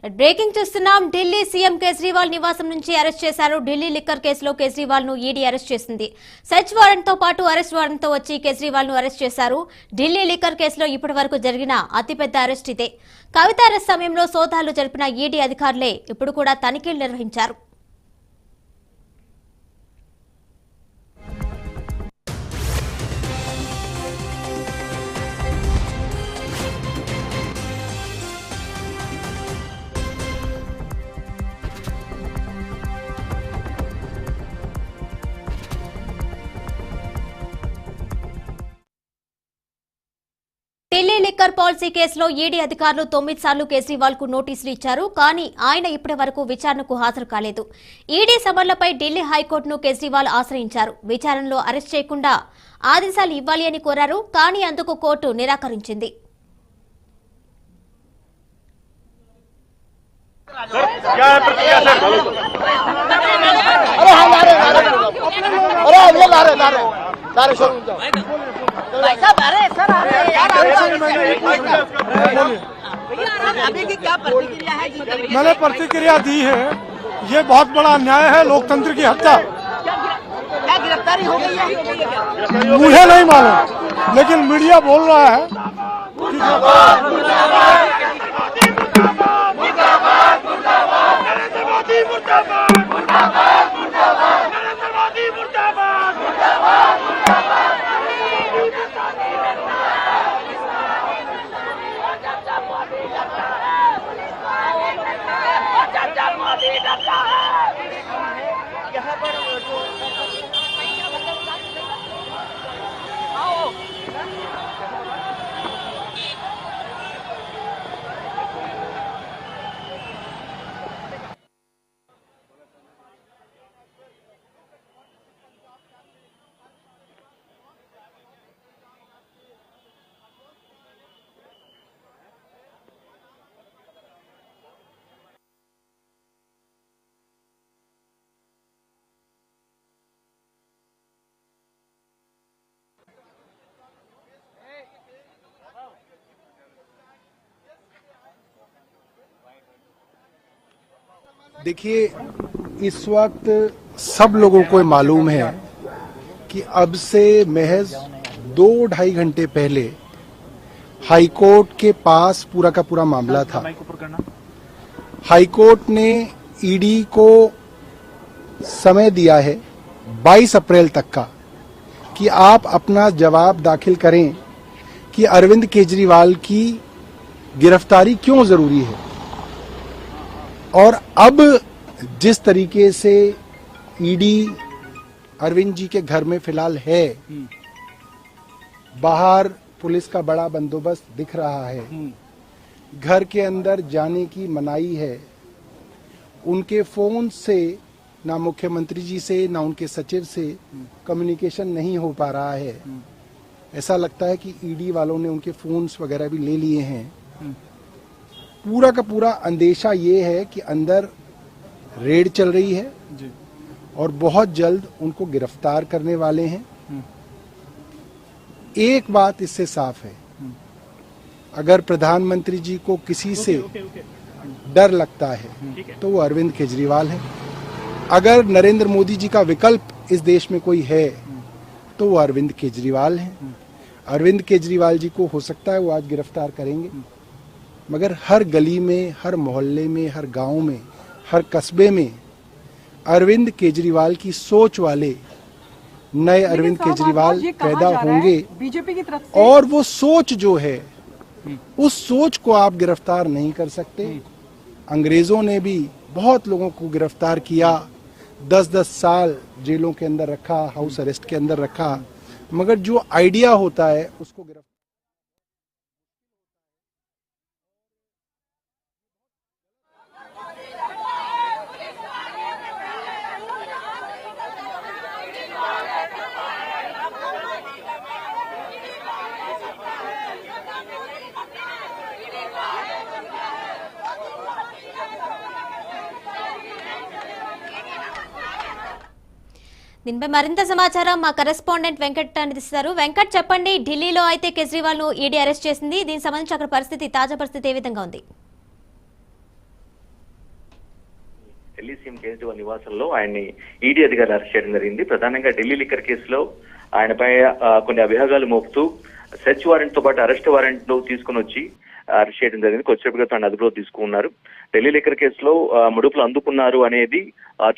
Breaking చూస్తున్నాం. Delhi CM Kejriwal నివాసం నుంచి అరెస్ట్ చేశారు. ఢిల్లీ లిక్కర్ కేసులో కేజ్రీవాల్ ను ఈడీ అరెస్ట్ చేసింది. సెర్చ్ వారెంట్ తో పాటు అరెస్ట్ వారెంట్ తో వచ్చి కేజ్రీవాల్ ను అరెస్ట్ చేశారు. ఢిల్లీ లిక్కర్ కేసులో ఇప్పటివరకు జరిగిన అతిపెద్ద అరెస్ట్ ఇదే. కవిత అరెస్ట్ సమయంలో సోదాలు జరిపిన ఈడీ అధికారులే ఇప్పుడు కూడా తనిఖీలు నిర్వహించారు. ఢిల్లీ లిక్కర్ పాలసీ కేసులో ఈడీ అధికారులు 9 సార్లు కేజ్రీవాల్ కు నోటీసులు ఇచ్చారు. కానీ ఆయన ఇప్పటి వరకు విచారణకు హాజరు కాలేదు. ఈడీ సమన్లపై ఢిల్లీ హైకోర్టును కేజ్రీవాల్ ఆశ్రయించారు. విచారణలో అరెస్ట్ చేయకుండా ఆదేశాలు ఇవ్వాలి అని కోరారు. కానీ అందుకు కోర్టు నిరాకరించింది. मैंने प्रतिक्रिया दी है। ये बहुत बड़ा अन्याय है, लोकतंत्र की हत्या। क्या गिरफ्तारी हो गई है? मुझे नहीं मालूम, लेकिन मीडिया बोल रहा है देखिए, इस वक्त सब लोगों को मालूम है कि अब से महज 2-2.5 घंटे पहले हाईकोर्ट के पास पूरा का पूरा मामला था। हाईकोर्ट ने ईडी को समय दिया है 22 अप्रैल तक का कि आप अपना जवाब दाखिल करें कि अरविंद केजरीवाल की गिरफ्तारी क्यों जरूरी है। और अब जिस तरीके से ईडी अरविंद जी के घर में फिलहाल है, बाहर पुलिस का बड़ा बंदोबस्त दिख रहा है, घर के अंदर जाने की मनाही है, उनके फोन से ना मुख्यमंत्री जी से ना उनके सचिव से कम्युनिकेशन नहीं हो पा रहा है। ऐसा लगता है कि ईडी वालों ने उनके फोन्स वगैरह भी ले लिए हैं। पूरा का पूरा अंदेशा ये है कि अंदर रेड चल रही है और बहुत जल्द उनको गिरफ्तार करने वाले हैं। एक बात इससे साफ है, अगर प्रधानमंत्री जी को किसी से डर लगता है तो वो अरविंद केजरीवाल है। अगर नरेंद्र मोदी जी का विकल्प इस देश में कोई है तो वो अरविंद केजरीवाल है। अरविंद केजरीवाल जी को हो सकता है वो आज गिरफ्तार करेंगे, मगर हर गली में, हर मोहल्ले में, हर गांव में, हर कस्बे में अरविंद केजरीवाल की सोच वाले नए अरविंद केजरीवाल पैदा होंगे। बीजेपी की तरफ से और वो सोच जो है, उस सोच को आप गिरफ्तार नहीं कर सकते। अंग्रेजों ने भी बहुत लोगों को गिरफ्तार किया, 10-10 साल जेलों के अंदर रखा, हाउस अरेस्ट के अंदर रखा, मगर जो आइडिया होता है उसको गिरफ्तार దీనిపై మరింత సమాచారం మా కరెస్పాండెంట్ వెంకట్ అందిస్తారు. వెంకట్, చెప్పండి, ఢిల్లీలో అయితే కేజ్రీవాల్ ను ఈడీ అరెస్ట్ చేసింది. దీనికి సంబంధించి అక్కడ పరిస్థితి, తాజా పరిస్థితి ఏ విధంగా ఉంది? సీఎం కేజ్రీవాల్ నివాసంలో ఆయన్ని ఈడీ అధికారులు అరెస్ట్ చేయడం జరిగింది. ప్రధానంగా ఢిల్లీ లిక్కర్ కేసులో ఆయనపై కొన్ని అభియోగాలు మోపుతూ సెర్చ్ వారెంట్ తో పాటు అరెస్ట్ వారెంట్ ను తీసుకుని వచ్చి అరెస్ట్ చేయడం జరిగింది. కొద్దిసేపుగా తన అదుపులో తీసుకున్నారు. ఢిల్లీ లిక్కర్ కేసులో ముడుపులు అందుకున్నారు అనేది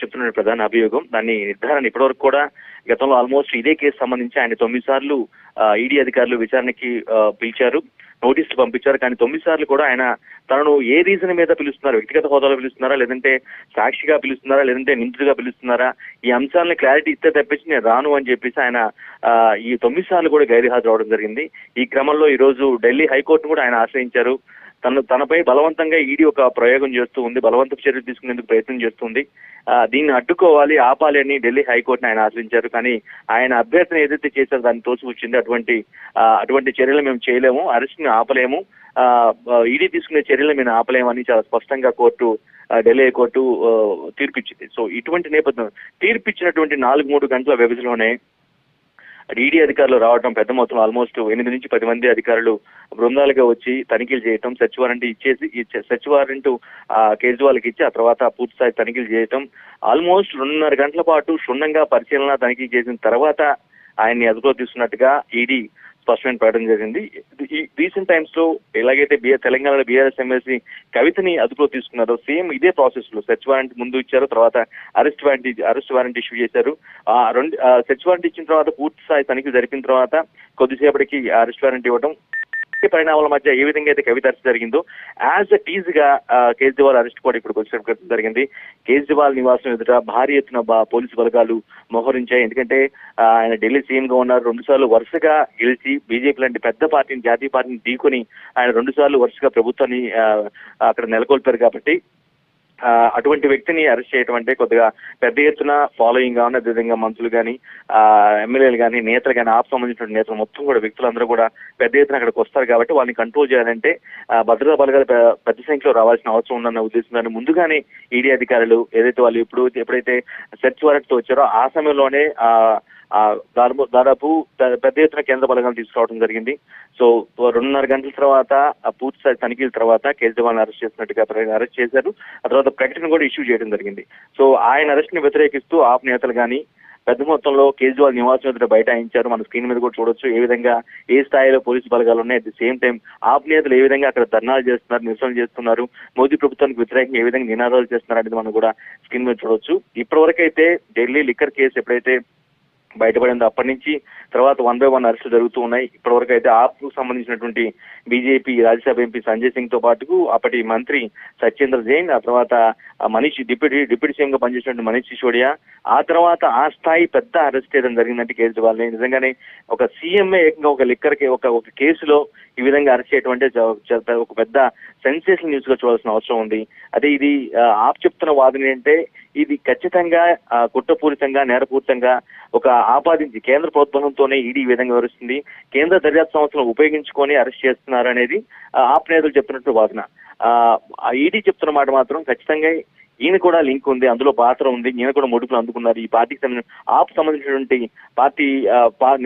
చెప్తున్న ప్రధాన అభియోగం. దాన్ని నిర్ధారణ ఇప్పటివరకు కూడా గతంలో ఆల్మోస్ట్ ఇదే కేసు సంబంధించి ఆయన 9 సార్లు ఈడీ అధికారులు విచారణకి పిలిచారు, నోటీసులు పంపించారు. కానీ 9 సార్లు కూడా ఆయన తనను ఏ రీజన్ మీద పిలుస్తున్నారు, వ్యక్తిగత హోదాలో పిలుస్తున్నారా, లేదంటే సాక్షిగా పిలుస్తున్నారా, లేదంటే నిందితుడిగా పిలుస్తున్నారా, ఈ అంశాలను క్లారిటీ ఇస్తే తప్పించి నేను రాను అని చెప్పేసి ఆయన ఈ 9 సార్లు కూడా గైర్హాజరు అవడం జరిగింది. ఈ క్రమంలో ఈ రోజు ఢిల్లీ హైకోర్టును కూడా ఆయన ఆశ్రయించారు. తనపై బలవంతంగా ఈడీ ఒక ప్రయోగం చేస్తూ ఉంది, బలవంతపు చర్యలు తీసుకునేందుకు ప్రయత్నం చేస్తుంది. దీన్ని అడ్డుకోవాలి, ఆపాలి అని ఢిల్లీ హైకోర్టును ఆయన ఆశ్రయించారు. కానీ ఆయన అభ్యర్థన ఏదైతే చేశారో దాన్ని తోసిపుచ్చింది. అటువంటి చర్యలు మేము చేయలేము, అరెస్ట్ ని ఆపలేము, ఈడీ తీసుకునే చర్యలు మేము ఆపలేమని చాలా స్పష్టంగా ఢిల్లీ హైకోర్టు తీర్పిచ్చింది. సో ఇటువంటి నేపథ్యం తీర్పిచ్చినటువంటి 4-3 గంటల వ్యవధిలోనే ఈడీ అధికారులు రావడం, పెద్ద మొత్తంలో ఆల్మోస్ట్ 8 నుంచి 10 మంది అధికారులు బృందాలుగా వచ్చి తనిఖీలు చేయటం, సెర్చ్ వారెంట్ కేజ్రీవాల్కి ఇచ్చి ఆ తర్వాత పూర్తి స్థాయి తనిఖీలు చేయటం, ఆల్మోస్ట్ 2.5 గంటల పాటు క్షుణ్ణంగా పరిశీలన తనిఖీ చేసిన తర్వాత ఆయన్ని అదుపులో తీసుకున్నట్టుగా ఈడీ స్పష్టమైన ప్రకటన జరిగింది. ఈ రీసెంట్ టైమ్స్ లో ఎలాగైతే తెలంగాణలో బీఆర్ఎస్ ఎమ్మెల్సీ కవితని అదుపులో తీసుకున్నారో సేమ్ ఇదే ప్రాసెస్ లో సెర్చ్ వారెంట్ ముందు ఇచ్చారు, తర్వాత అరెస్ట్ వారెంట్ ఇష్యూ చేశారు. సెర్చ్ వారెంట్ ఇచ్చిన తర్వాత పూర్తి స్థాయి తనిఖీ జరిపిన తర్వాత కొద్దిసేపటికి అరెస్ట్ వారెంట్ ఇవ్వడం, పరిణామాల మధ్య ఏ విధంగా అయితే కవిత అరెస్ట్ జరిగిందో యాజ్ అ టీజ్ గా కేజ్రీవాల్ అరెస్ట్ కూడా ఇప్పుడు వచ్చేటప్పుడు జరిగింది. కేజ్రీవాల్ నివాసం ఎదుట భారీ ఎత్తున పోలీసు బలగాలు మోహరించాయి. ఎందుకంటే ఆయన ఢిల్లీ సీఎం గా ఉన్నారు, 2 సార్లు వరుసగా గెలిచి బీజేపీ లాంటి పెద్ద పార్టీని, జాతీయ పార్టీని ఢీకొని ఆయన 2 సార్లు వరుసగా ప్రభుత్వాన్ని అక్కడ నెలకొల్పారు. కాబట్టి అటువంటి వ్యక్తిని అరెస్ట్ చేయడం అంటే కొద్దిగా పెద్ద ఎత్తున ఫాలోయింగ్ గా ఉన్న, అదేవిధంగా మంత్రులు కానీ, ఎమ్మెల్యేలు కానీ, నేతలు కానీ, ఆప్ సంబంధించిన నేతలు మొత్తం కూడా వ్యక్తులందరూ కూడా పెద్ద ఎత్తున అక్కడికి వస్తారు. కాబట్టి వాళ్ళని కంట్రోల్ చేయాలంటే భద్రతా బలగాలు పెద్ద సంఖ్యలో రావాల్సిన అవసరం ఉందన్న ఉద్దేశంతో ముందుగానే ఈడీ అధికారులు ఏదైతే వాళ్ళు ఎప్పుడైతే సెర్చ్ వారెంట్ తో వచ్చారో ఆ సమయంలోనే దాదాపు పెద్ద ఎత్తున కేంద్ర బలగాలు తీసుకురావడం జరిగింది. సో 2.5 గంటల తర్వాత పూర్తి స్థాయి తనిఖీల తర్వాత కేజ్రీవాల్ అరెస్ట్ చేసినట్టుగా అరెస్ట్ చేశారు. ఆ తర్వాత ప్రకటన కూడా ఇష్యూ చేయడం జరిగింది. సో ఆయన అరెస్ట్ ని వ్యతిరేకిస్తూ ఆప్ నేతలు కానీ పెద్ద మొత్తంలో కేజ్రీవాల్ నివాసం ఎదుట బైఠాయించారు. మన స్క్రీన్ మీద కూడా చూడొచ్చు ఏ విధంగా ఏ స్థాయిలో పోలీసు బలగాలు ఉన్నాయి. అట్ ది సేమ్ టైం ఆప్ నేతలు ఏ విధంగా అక్కడ ధర్నాలు చేస్తున్నారు, నిరసనలు చేస్తున్నారు, మోదీ ప్రభుత్వానికి వ్యతిరేకంగా ఏ విధంగా నినాదాలు చేస్తున్నారు అనేది మనం కూడా స్క్రీన్ మీద చూడొచ్చు. ఇప్పటివరకు అయితే ఢిల్లీ లిక్కర్ కేసు ఎప్పుడైతే బయటపడింది అప్పటి నుంచి తర్వాత 1 by 1 అరెస్టులు జరుగుతూ ఉన్నాయి. ఇప్పటివరకు అయితే ఆప్ కు సంబంధించినటువంటి బీజేపీ రాజ్యసభ ఎంపీ సంజయ్ సింగ్ తో పాటు అప్పటి మంత్రి సత్యేంద్ర జైన్, ఆ తర్వాత డిప్యూటీ సీఎం గా పనిచేసినటువంటి మనీష్ సిసోడియా, ఆ తర్వాత ఆ స్థాయి పెద్ద అరెస్ట్ చేయడం జరిగిందంటే కేజ్రీవాల్ నిజంగానే ఒక సీఎంఏ ఏకంగా ఒక లిక్కర్ ఒక కేసులో ఈ విధంగా అరెస్ట్ చేయడం అంటే ఒక పెద్ద సెన్సేషనల్ న్యూస్ గా చూడాల్సిన అవసరం ఉంది. అదే ఇది ఆప్ చెప్తున్న వాదన అంటే ఇది ఖచ్చితంగా కుట్రపూరితంగా, నేరపూరితంగా ఒక ఆపాదించి కేంద్ర ప్రోద్బలంతోనే ఈడీ ఈ విధంగా వివరిస్తుంది, కేంద్ర దర్యాప్తు సంస్థలను ఉపయోగించుకొని అరెస్ట్ చేస్తున్నారు అనేది ఆప్ నేతలు చెప్తున్నట్టు వాదన. ఈడీ చెప్తున్న మాట మాత్రం ఖచ్చితంగా ఈయన కూడా లింక్ ఉంది, అందులో పాత్ర ఉంది, ఈయన కూడా ముడుపులు అందుకున్నారు. ఈ పార్టీకి ఆప్ సంబంధించినటువంటి పార్టీ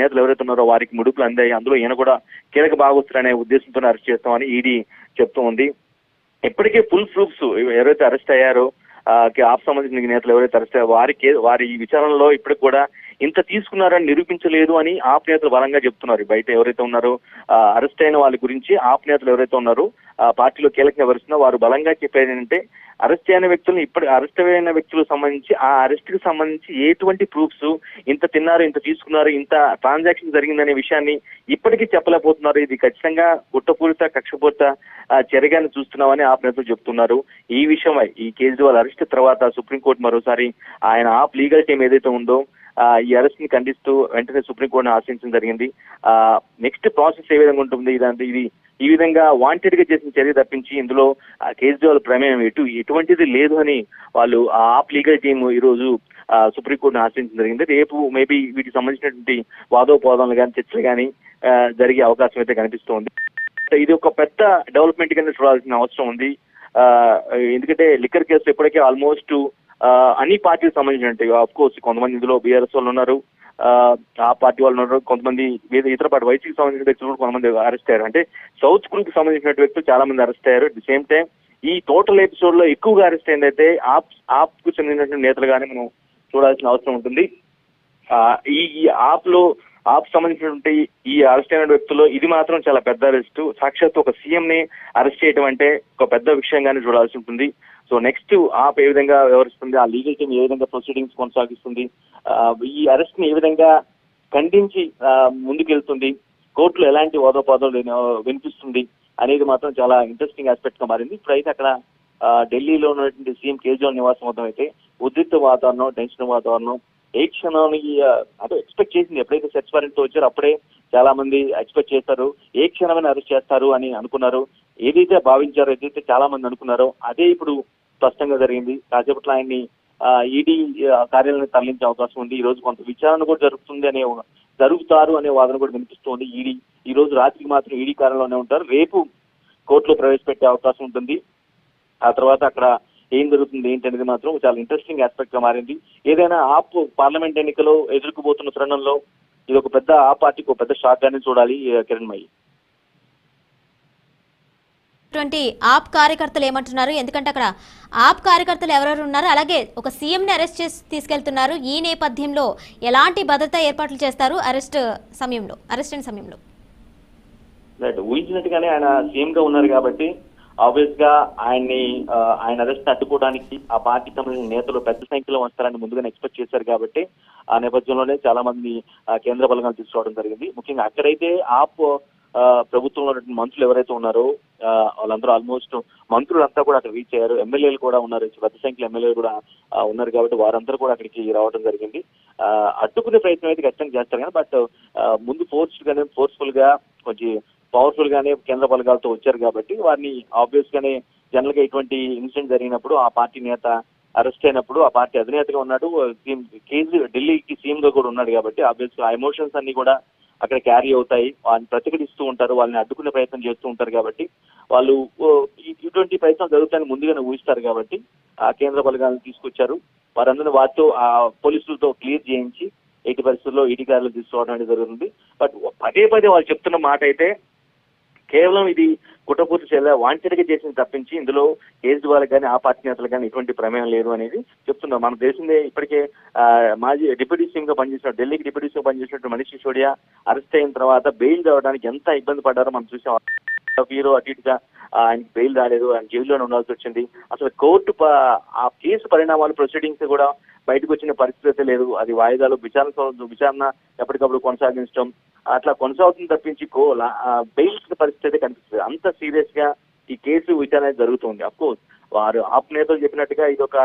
నేతలు ఎవరైతే ఉన్నారో వారికి ముడుపులు అందాయి, అందులో ఈయన కూడా కీలక భాగస్తులు అనే ఉద్దేశంతో అరెస్ట్ చేస్తామని ఈడీ చెప్తూ ఉంది. ఇప్పటికే ఫుల్ ప్రూఫ్స్ ఎవరైతే అరెస్ట్ అయ్యారో ఆప్ సంబంధించిన నేతలు ఎవరైతే అరెస్ట్ అయ్యారో వారి విచారణలో ఇప్పటికి కూడా ఇంత తీసుకున్నారని నిరూపించలేదు అని ఆప్ నేతలు బలంగా చెప్తున్నారు. బయట ఎవరైతే ఉన్నారో అరెస్ట్ అయిన వాళ్ళ గురించి ఆప్ నేతలు ఎవరైతే ఉన్నారో పార్టీలో కీలకంగా వరుస్తున్నా వారు బలంగా చెప్పేది ఏంటంటే అరెస్ట్ అయిన వ్యక్తులను అరెస్ట్ అయిన వ్యక్తులకు సంబంధించి ఆ అరెస్ట్ కి సంబంధించి ఎటువంటి ప్రూఫ్స్ ఇంత తిన్నారు, ఇంత తీసుకున్నారు, ఇంత ట్రాన్సాక్షన్ జరిగిందనే విషయాన్ని ఇప్పటికీ చెప్పలేకపోతున్నారు. ఇది ఖచ్చితంగా కుట్రపూరిత, కక్షపూరిత చర్యగానే చూస్తున్నామని ఆప్ నేతలు చెప్తున్నారు. ఈ విషయమై ఈ కేజ్రీవాల్ అరెస్ట్ తర్వాత సుప్రీంకోర్టు మరోసారి ఆయన ఆప్ లీగల్ టీం ఏదైతే ఉందో ఈ అరెస్ట్ ని ఖండిస్తూ వెంటనే సుప్రీంకోర్టును ఆశ్రయించడం జరిగింది. నెక్స్ట్ ప్రాసెస్ ఏ విధంగా ఉంటుంది, ఇది ఈ విధంగా వాంటెడ్ గా చేసిన చర్య తప్పించి ఇందులో కేజ్రీవాల్ ప్రమేయం ఎటువంటిది లేదు అని వాళ్ళు ఆప్ లీగల్ టీం ఈ రోజు సుప్రీంకోర్టును ఆశ్రయించడం జరిగింది. రేపు మేబీ వీటికి సంబంధించినటువంటి వాదోపవాదాలు కానీ చర్చలు కానీ జరిగే అవకాశం అయితే కనిపిస్తోంది. ఇది ఒక పెద్ద డెవలప్మెంట్ కింద చూడాల్సిన అవసరం ఉంది. ఎందుకంటే లిక్కర్ కేసు ఇప్పటికే ఆల్మోస్ట్ అన్ని పార్టీలకు సంబంధించినట్టు ఆఫ్ కోర్స్ కొంతమంది ఇందులో బీఆర్ఎస్ వాళ్ళు ఉన్నారు, ఆ పార్టీ వాళ్ళు ఉన్నారు, కొంతమంది ఇతర పార్టీ వైసీపీకి సంబంధించిన వ్యక్తులు కూడా కొంతమంది అరెస్ట్ అయ్యారు. అంటే సౌత్ గ్రూప్ కి సంబంధించిన వ్యక్తులు చాలా మంది అరెస్ట్ అయ్యారు. అట్ ది సేమ్ టైం ఈ టోటల్ ఎపిసోడ్ లో ఎక్కువగా అరెస్ట్ అయిందైతే ఆప్ కు చెందినటువంటి నేతలుగానే మనం చూడాల్సిన అవసరం ఉంటుంది. ఈ ఆప్ సంబంధించినటువంటి ఈ అరెస్ట్ అయిన వ్యక్తుల్లో ఇది మాత్రం చాలా పెద్ద అరెస్ట్. సాక్షాత్ ఒక సీఎం ని అరెస్ట్ చేయడం అంటే ఒక పెద్ద విషయంగానే చూడాల్సి ఉంటుంది. సో నెక్స్ట్ ఆప్ ఏ విధంగా వ్యవహరిస్తుంది, ఆ లీగల్ టీమ్ ఏ విధంగా ప్రొసీడింగ్స్ కొనసాగిస్తుంది, ఈ అరెస్ట్ ని ఏ విధంగా ఖండించి ముందుకెళ్తుంది, కోర్టులో ఎలాంటి వాదోపాదాలు వినిపిస్తుంది అనేది మాత్రం చాలా ఇంట్రెస్టింగ్ ఆస్పెక్ట్ గా మారింది. ఇప్పుడైతే అక్కడ ఢిల్లీలో ఉన్నటువంటి సీఎం కేజ్రీవాల్ నివాసం వద్ద అయితే ఉద్రిక్త వాతావరణం, టెన్షన్ వాతావరణం. ఏ క్షణానికి అంటే ఎక్స్పెక్ట్ చేసింది, ఎప్పుడైతే సెర్చ్ వారెంట్ తో వచ్చారో అప్పుడే చాలా మంది ఎక్స్పెక్ట్ చేస్తారు ఏ క్షణమైనా అరెస్ట్ చేస్తారు అని అనుకున్నారు. ఏదైతే భావించారో, ఏదైతే చాలా మంది అనుకున్నారో అదే ఇప్పుడు స్పష్టంగా జరిగింది. కాసేపట్లో ఆయన్ని ఈడీ కార్యాలయాన్ని తరలించే అవకాశం ఉంది. ఈ రోజు కొంత విచారణ కూడా జరుగుతారు అనే వాదన కూడా వినిపిస్తోంది. ఈడీ ఈ రోజు రాత్రికి మాత్రం ఈడీ కార్యాలయంలోనే ఉంటారు. రేపు కోర్టులో ప్రవేశపెట్టే అవకాశం ఉంటుంది. ఆ తర్వాత అక్కడ ఏం జరుగుతుంది ఏంటి అనేది మాత్రం చాలా ఇంట్రెస్టింగ్ ఆస్పెక్ట్ గా మారింది. ఏదైనా ఆప్ పార్లమెంట్ ఎన్నికలో ఎదుర్కోబోతున్న తరుణంలో ఇది ఒక పెద్ద ఆ పార్టీకి ఒక పెద్ద షాక్ గానే చూడాలి కిరణ్మయి. ఆప్ కార్యకర్తలు ఏమంటున్నారు? ఎందుకంటే అక్కడ ఆప్ కార్యకర్తలు ఎవరెవరు ఉన్నారు, అలాగే ఒక సీఎం ని అరెస్ట్ చేసి తీసుకెళ్తున్నారు. ఈ నేపథ్యంలో ఎలాంటి భద్రతా ఏర్పాట్లు చేస్తారు అరెస్ట్ అయిన సమయంలో? ఊహించినట్టుగానే ఆయన సీఎం గా ఉన్నారు కాబట్టి ఆబ్వియస్ గా ఆయన అరెస్ట్ అడ్డుకోవడానికి ఆ పార్టీకి సంబంధించిన నేతలు పెద్ద సంఖ్యలో వస్తారని ముందుగానే ఎక్స్పెక్ట్ చేశారు కాబట్టి ఆ నేపథ్యంలోనే చాలా మంది కేంద్ర బలగాలు తీసుకోవడం జరిగింది. ముఖ్యంగా అక్కడైతే ఆప్ ప్రభుత్వంలో మంత్రులు ఎవరైతే ఉన్నారో వాళ్ళందరూ ఆల్మోస్ట్ మంత్రులంతా కూడా అక్కడ రీచ్ అయ్యారు. ఎమ్మెల్యేలు కూడా ఉన్నారు, పెద్ద సంఖ్యలో ఎమ్మెల్యేలు కూడా ఉన్నారు కాబట్టి వారందరూ కూడా అక్కడికి రావడం జరిగింది. అడ్డుకునే ప్రయత్నం అయితే ఖచ్చితంగా చేస్తారు కానీ బట్ ముందు ఫోర్స్ఫుల్ గా కొంచెం పవర్ఫుల్ గానే కేంద్ర బలగాలతో వచ్చారు కాబట్టి వారిని ఆబ్వియస్ గానే జనరల్ గా ఇటువంటి ఇన్సిడెంట్ జరిగినప్పుడు ఆ పార్టీ నేత అరెస్ట్ అయినప్పుడు ఆ పార్టీ అధినేతగా ఉన్నాడు, ఢిల్లీకి సీఎం గా కూడా ఉన్నాడు కాబట్టి ఆబ్వియస్ గా ఆ ఎమోషన్స్ అన్ని కూడా అక్కడ క్యారీ అవుతాయి. వాళ్ళని ప్రతిఘటిస్తూ ఉంటారు, వాళ్ళని అడ్డుకునే ప్రయత్నం చేస్తూ ఉంటారు కాబట్టి వాళ్ళు ఇటువంటి ప్రయత్నం జరుగుతాయని ముందుగానే ఊహిస్తారు కాబట్టి ఆ కేంద్ర బలగాలను తీసుకొచ్చారు. వారందరినీ వారితో ఆ పోలీసులతో క్లియర్ చేయించి ఎట్టి పరిస్థితుల్లో ఈడీ కార్యాలయం తీసుకోవడం అనేది జరుగుతుంది. బట్ పదే వాళ్ళు చెప్తున్న మాట అయితే కేవలం ఇది కుట్రపూర్తి చేయాలి, వాంఛనగా చేసింది తప్పించి ఇందులో కేజ్రీవాల్ కానీ ఆ పార్టీ నేతలు కానీ ఎటువంటి ప్రమేయం లేదు అనేది చెప్తున్నాం. మన దేశంలో ఇప్పటికే మాజీ డిప్యూటీ సీఎం గా పనిచేసిన ఢిల్లీకి డిప్యూటీ సీఎం పనిచేసినట్టు మనీష్ సిసోడియా అరెస్ట్ అయిన తర్వాత బెయిల్ రావడానికి ఎంత ఇబ్బంది పడ్డారో మనం చూసాం. హీరో అటు ఇటుగా ఆయనకి బెయిల్ రాలేదు, ఆయన జైల్లోనే ఉండాల్సి వచ్చింది. అసలు కోర్టు ఆ కేసు పరిణామాలు ప్రొసీడింగ్స్ కూడా బయటకు వచ్చిన పరిస్థితి లేదు. అది వాయిదాలు విచారణ ఎప్పటికప్పుడు కొనసాగించడం అట్లా కొనసాగుతుంది తప్పించి బెయిల్స్ పరిస్థితి కనిపిస్తుంది. అంత సీరియస్ గా ఈ కేసు విచారణ జరుగుతుంది. అఫ్ కోర్స్ వారు ఆప్ నేతలు చెప్పినట్టుగా ఇది ఒక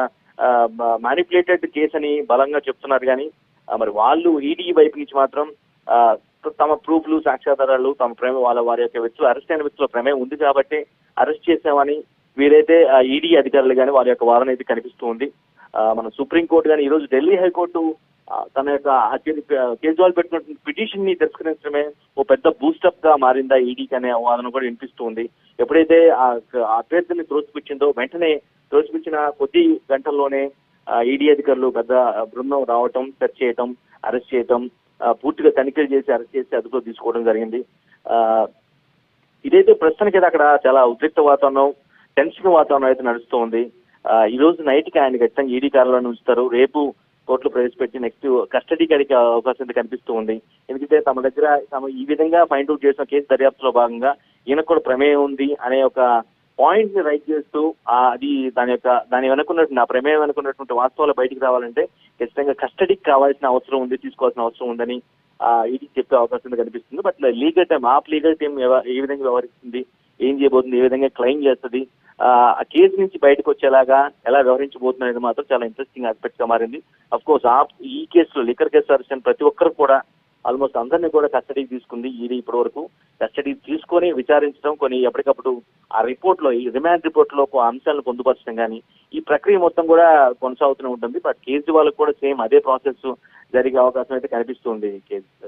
మ్యానిపులేటెడ్ కేసు అని బలంగా చెప్తున్నారు కానీ మరి వాళ్ళు ఈడీ వైపు నుంచి మాత్రం తమ ప్రూఫ్లు, సాక్ష్యాధారాలు, తమ వారి యొక్క వ్యక్తులు అరెస్ట్ అయిన వ్యక్తుల ప్రమేయం ఉంది కాబట్టి అరెస్ట్ చేశామని వీరైతే ఈడీ అధికారులు కానీ వారి యొక్క వాదన అయితే కనిపిస్తూ ఉంది. మన సుప్రీంకోర్టు కానీ ఈ రోజు ఢిల్లీ హైకోర్టు తన యొక్క కేజ్రీవాల్ పెట్టినటువంటి పిటిషన్ ని తిరస్కరించడమే ఓ పెద్ద బూస్టప్ గా మారిందా ఈడీకి అనే వాదన కూడా వినిపిస్తూ ఉంది. ఎప్పుడైతే ఆ అభ్యర్థిని త్రోసిపుచ్చిందో వెంటనే త్రోసిపుచ్చిన కొద్ది గంటల్లోనే ఈడీ అధికారులు పెద్ద బృందం రావటం, సెర్చ్ చేయటం, అరెస్ట్ చేయటం, పూర్తిగా తనిఖీలు చేసి అరెస్ట్ చేసి అదుపులో తీసుకోవడం జరిగింది. ఇదైతే ప్రస్తుతానికి అక్కడ చాలా ఉద్రిక్త వాతావరణం, టెన్షన్ వాతావరణం అయితే నడుస్తూ ఉంది. ఈ రోజు నైట్ కి ఆయన ఖచ్చితంగా ఈడీ కార్యాలయంలో ఉంచుతారు. రేపు కోర్టులో ప్రవేశపెట్టి నెక్స్ట్ కస్టడీకి అడిగే అవకాశం అయితే కనిపిస్తూ ఉంది. ఎందుకంటే తమ దగ్గర ఈ విధంగా ఫైండ్ అవుట్ చేసిన కేసు దర్యాప్తులో భాగంగా ఈయనకు కూడా ప్రమేయం ఉంది అనే ఒక పాయింట్ ని రైట్ చేస్తూ దాని వెనుకున్నటువంటి ఆ ప్రమేయం వెనుకున్నటువంటి వాస్తవాలు బయటికి రావాలంటే ఖచ్చితంగా కస్టడీకి కావాల్సిన అవసరం ఉంది, తీసుకోవాల్సిన అవసరం ఉందని ఇది చెప్పే అవకాశం కనిపిస్తుంది. But legal time legal team ఏ విధంగా వ్యవహరిస్తుంది, ఏం చేయబోతుంది, ఏ విధంగా క్లెయిమ్ చేస్తుంది, ఆ కేసు నుంచి బయటకు వచ్చేలాగా ఎలా వ్యవహరించబోతుంది అనేది మాత్రం చాలా ఇంట్రెస్టింగ్ ఆస్పెక్ట్ గా మారింది. అఫ్ కోర్స్ ఈ కేసులో లిక్కర్ కేసు అరెస్ట్ ప్రతి ఒక్కరు కూడా ఆల్మోస్ట్ అందరినీ కూడా కస్టడీకి తీసుకుంది ఈడీ. ఇప్పటి వరకు కస్టడీ తీసుకొని విచారించడం, కొన్ని ఎప్పటికప్పుడు ఆ రిపోర్ట్ లో, ఈ రిమాండ్ రిపోర్ట్ లో అంశాలను పొందుపరచడం కానీ ఈ ప్రక్రియ మొత్తం కూడా కొనసాగుతూనే ఉంటుంది. బట్ కేజ్రీవాల్ కూడా సేమ్ అదే ప్రాసెస్ జరిగే అవకాశం అయితే కనిపిస్తుంది.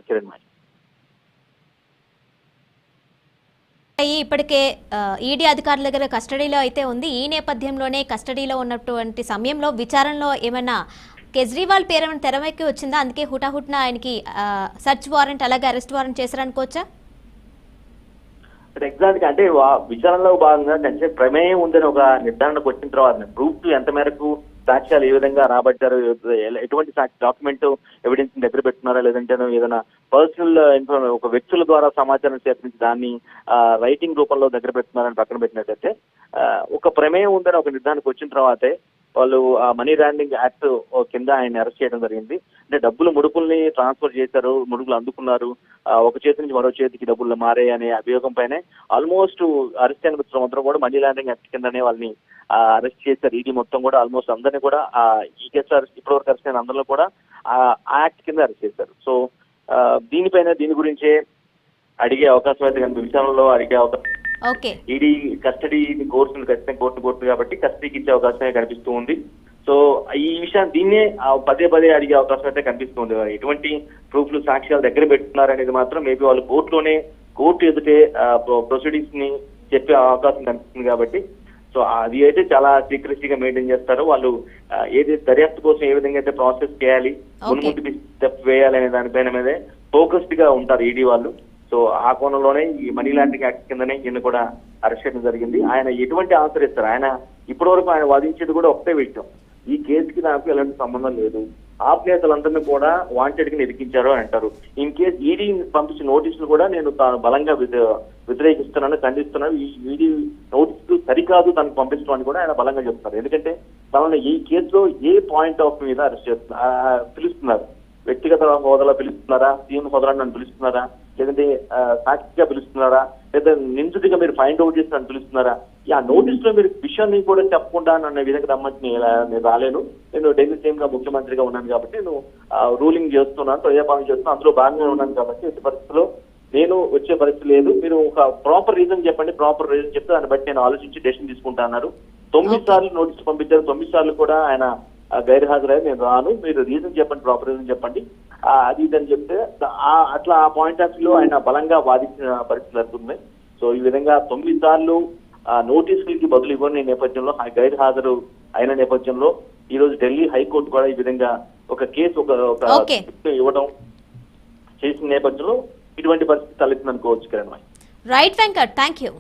కిరణ్ మాయి ఇప్పటికే ఈడీ అధికారుల దగ్గర కస్టడీలో అయితే ఉంది. ఈ నేపథ్యంలోనే కస్టడీలో ఉన్నటువంటి సమయంలో విచారణలో ఏమైనా కేజ్రీవాల్ పేరు తెరమెక్కి వచ్చిందా? అందుకే హుటాహుట్న ఆయనకి సర్చ్ వారెంట్ అలాగే అరెస్ట్ వారెంట్ చేశారనుకోవచ్చా? ఎగ్జాక్ట్ గా అంటే విచారణలో భాగంగా కంటే ప్రమేయం ఉందని ఒక నిర్ధారణకు వచ్చిన తర్వాత ప్రూఫ్ ఎంత మేరకు సాక్ష్యాలు ఏ విధంగా రాబట్టారు, ఎటువంటి డాక్యుమెంట్ ఎవిడెన్స్ దగ్గర పెట్టున్నారా, లేదంటే ఏదైనా పర్సనల్ ఇన్ఫర్మేషన్ ఒక వ్యక్తుల ద్వారా సమాచారం సేకరించి దాన్ని రైటింగ్ రూపంలో దగ్గర పెట్టున్నారని పక్కన పెట్టినట్టయితే ఒక ప్రమేయం ఉందని ఒక నిర్ధారణకు వచ్చిన తర్వాతే వాళ్ళు ఆ మనీ లాండరింగ్ యాక్ట్ కింద ఆయన అరెస్ట్ చేయడం జరిగింది. అంటే డబ్బులు ముడుపుల్ని ట్రాన్స్ఫర్ చేశారు, ముడుపులు అందుకున్నారు, ఒక చేతి నుంచి మరో చేతికి డబ్బులు మారే అనే అభియోగం పైనే ఆల్మోస్ట్ అరెస్ట్ అయిన సంవత్సరం కూడా మనీ లాండరింగ్ యాక్ట్ కిందనే వాళ్ళని అరెస్ట్ చేశారు. ఈడీ మొత్తం కూడా ఆల్మోస్ట్ అందరినీ కూడా ఈ కేసు ఇప్పటివరకు అరెస్ట్ అయిన అందరిలో కూడా ఆ యాక్ట్ కింద అరెస్ట్ చేశారు. సో దీని గురించే అడిగే అవకాశం అయితే కనుక విచారణలో అడిగే అవకాశం ఈడీ కస్టడీ కోర్సులు ఖచ్చితంగా కోర్టు కాబట్టి కస్టడీకి ఇచ్చే అవకాశమే కనిపిస్తూ ఉంది. సో ఈ విషయాన్ని దీన్నే పదే అడిగే అవకాశం అయితే కనిపిస్తుంది. ఎటువంటి ప్రూఫ్లు సాక్ష్యాలు దగ్గర పెట్టుకున్నారనేది మాత్రం మేబీ వాళ్ళు కోర్టు ఎదుటే ప్రొసీడింగ్స్ ని చెప్పే అవకాశం కనిపిస్తుంది కాబట్టి సో అది అయితే చాలా సీక్రెసీగా మెయింటైన్ చేస్తారు వాళ్ళు. ఏది దర్యాప్తు కోసం ఏ విధంగా అయితే ప్రాసెస్ చేయాలి, మున్ముందు స్టెప్ వేయాలి అనే దానిపైన మీదే ఫోకస్డ్ గా ఉంటారు ఈడీ వాళ్ళు. సో ఆ కోణంలోనే ఈ మనీ లాండరింగ్ యాక్ట్ కిందనే ఈయన కూడా అరెస్ట్ చేయడం జరిగింది. ఆయన ఎటువంటి ఆన్సర్ ఇస్తారు, ఆయన ఇప్పటి వరకు ఆయన వాదించేది కూడా ఒకటే విషయం, ఈ కేసుకి నాకు ఎలాంటి సంబంధం లేదు, ఆప్ నేతలందరినీ కూడా వాంటెడ్ గా ఇరికించారు అని అంటారు. ఇన్ కేసు ఈడీ పంపించిన నోటీసులు కూడా నేను బలంగా వ్యతిరేకిస్తున్నాను, ఖండిస్తున్నాను, ఈ ఈడీ నోటీసులు సరికాదు తనకు పంపించడం అని కూడా ఆయన బలంగా చెప్తున్నారు. ఎందుకంటే తనని ఈ కేసులో ఏ పాయింట్ ఆఫ్ మీద అరెస్ట్ చేస్తున్నారు పిలుస్తున్నారు, వ్యక్తిగత హోదాలో పిలుస్తున్నారా, సీఎం హోదాలో నన్ను పిలుస్తున్నారా, లేదంటే సాక్షిగా పిలుస్తున్నారా, లేదా నిందితుడిగా మీరు ఫైండ్ అవుట్ చేసి నన్ను పిలుస్తున్నారా, ఆ నోటీస్ లో మీరు విషయాన్ని కూడా చెప్పకుండా నన్ను విధంగా రమ్మని నేను రాలేను, నేను ఢిల్లీ సీఎం గా ముఖ్యమంత్రిగా ఉన్నాను కాబట్టి నేను రూలింగ్ చేస్తున్నాను, ప్రజాపాలన చేస్తున్నాను, అందులో భాగంగా ఉన్నాను కాబట్టి ఎట్టి పరిస్థితుల్లో నేను వచ్చే పరిస్థితి లేదు, మీరు ఒక ప్రాపర్ రీజన్ చెప్పండి, ప్రాపర్ రీజన్ చెప్తే దాన్ని బట్టి నేను ఆలోచించి డెసిషన్ తీసుకుంటా అన్నారు. 9 సార్లు నోటీస్ పంపించారు, 9 సార్లు కూడా ఆయన గైర్హాజరై నేను రాను, మీరు రీజన్ చెప్పండి, ప్రాపర్ రీజన్ చెప్పండి, అది ఇదని చెప్తే అట్లా ఆ పాయింట్ ఆఫ్ వ్యూలో ఆయన బలంగా వాదించిన పరిస్థితి జరుగుతుంది. సో ఈ విధంగా 9 సార్లు నోటీసులకి బదులు ఇవ్వని నేపథ్యంలో గైర్హాజరు అయిన నేపథ్యంలో ఈ రోజు ఢిల్లీ హైకోర్టు కూడా ఈ విధంగా ఒక కేసు ఒక ఇవ్వడం చేసిన నేపథ్యంలో ఇటువంటి పరిస్థితి తలెత్తిందనుకోవచ్చు. Kiran right Venkat, thank you.